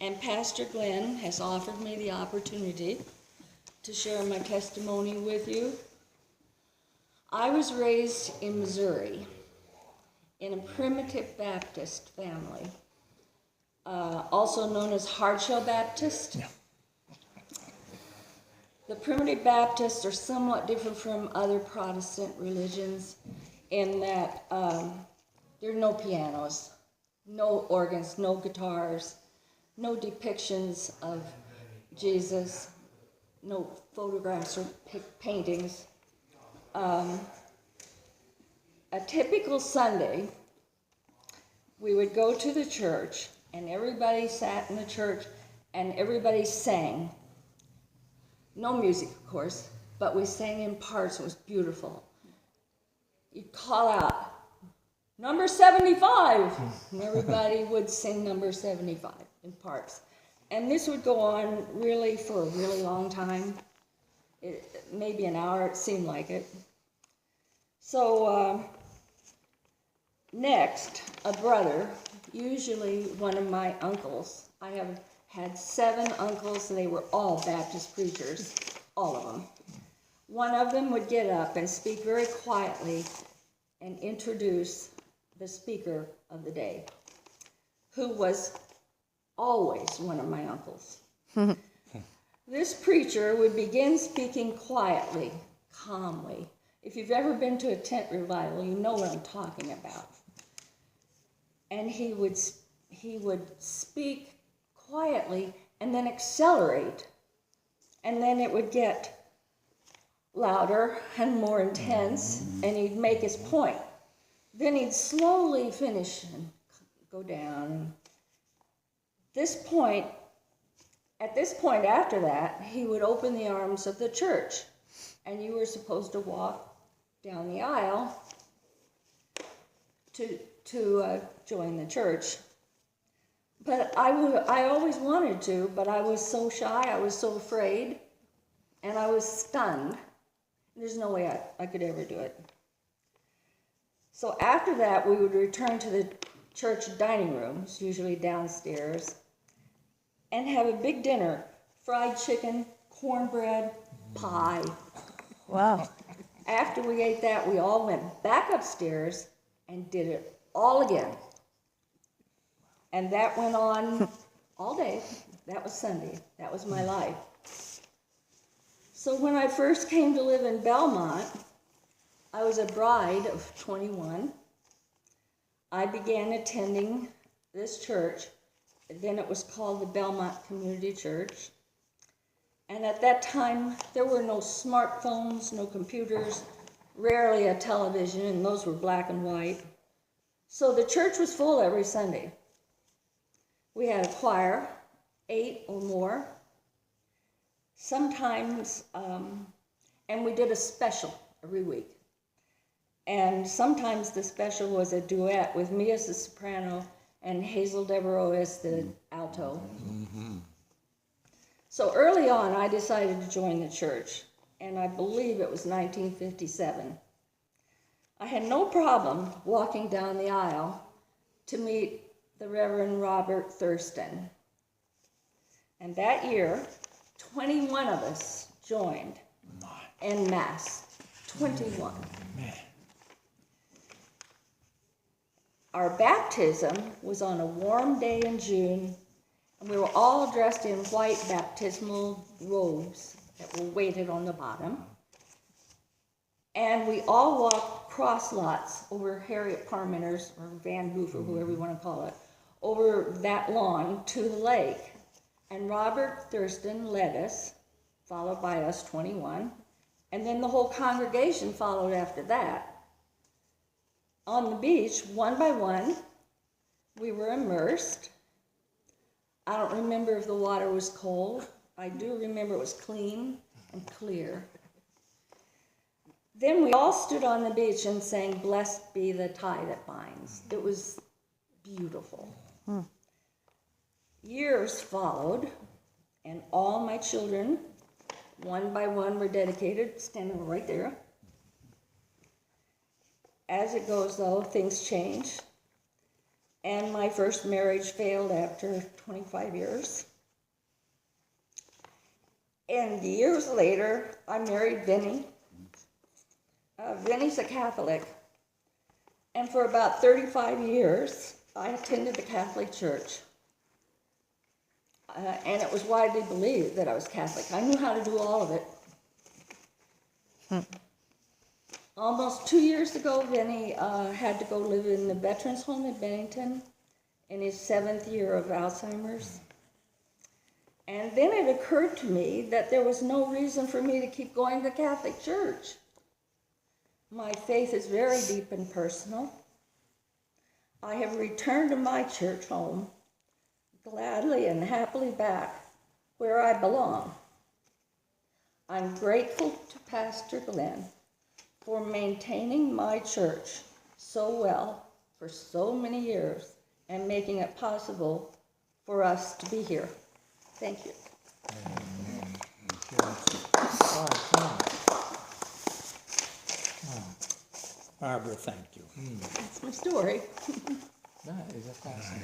And Pastor Glenn has offered me the opportunity to share my testimony with you. I was raised in Missouri in a primitive Baptist family, also known as Hardshell Baptist. Yeah. The primitive Baptists are somewhat different from other Protestant religions in that there are no pianos, no organs, no guitars, no depictions of Jesus, no photographs or paintings. A typical Sunday, we would go to the church, and everybody sat in the church, and everybody sang. No music, of course, but we sang in parts. It was beautiful. You'd call out, "Number 75," and everybody would sing number 75 in parts. And this would go on really for a really long time. Maybe an hour, it seemed like it. So next, a brother, usually one of my uncles. I have had 7 uncles, and they were all Baptist preachers, all of them. One of them would get up and speak very quietly and introduce the speaker of the day, who was always one of my uncles. This preacher would begin speaking quietly, calmly. If you've ever been to a tent revival, you know what I'm talking about. And he would speak quietly and then accelerate, and then it would get louder and more intense, and he'd make his point. Then he'd slowly finish and go down. At this point after that, he would open the arms of the church, and you were supposed to walk down the aisle to join the church. But I always wanted to, but I was so shy, I was so afraid, and I was stunned. There's no way I could ever do it. So after that, we would return to the church dining rooms, usually downstairs, and have a big dinner, fried chicken, cornbread, pie. Wow. After we ate that, we all went back upstairs and did it all again. And that went on all day. That was Sunday. That was my life. So when I first came to live in Belmont, I was a bride of 21. I began attending this church. Then it was called the Belmont Community Church. And at that time, there were no smartphones, no computers, rarely a television, and those were black and white. So the church was full every Sunday. We had a choir, 8 or more, sometimes, and we did a special every week. And sometimes the special was a duet with me as the soprano and Hazel Devereaux as the alto. Mm-hmm. So early on, I decided to join the church, and I believe it was 1957. I had no problem walking down the aisle to meet the Reverend Robert Thurston. And that year, 21 of us joined en masse. 21. Man. Our baptism was on a warm day in June, and we were all dressed in white baptismal robes that were weighted on the bottom. And we all walked cross lots over Harriet Parmenter's, or Van Hoover, whoever you want to call it, over that lawn to the lake. And Robert Thurston led us, followed by us 21, and then the whole congregation followed after that. On the beach, one by one, we were immersed. I don't remember if the water was cold. I do remember it was clean and clear. Then we all stood on the beach and sang, "Blessed be the tie that binds." It was beautiful. Years followed, and all my children, one by one, were dedicated, standing right there. As it goes, though, things change. And my first marriage failed after 25 years. And years later, I married Vinny. Vinny's a Catholic. And for about 35 years, I attended the Catholic Church. And it was widely believed that I was Catholic. I knew how to do all of it. Almost 2 years ago, Vinny had to go live in the Veterans Home in Bennington in his 7th year of Alzheimer's. And then it occurred to me that there was no reason for me to keep going to the Catholic Church. My faith is very deep and personal. I have returned to my church home, gladly and happily back where I belong. I'm grateful to Pastor Glenn for maintaining my church so well for so many years and making it possible for us to be here. Thank you. Barbara, thank you. That's my story. That is a fascinating.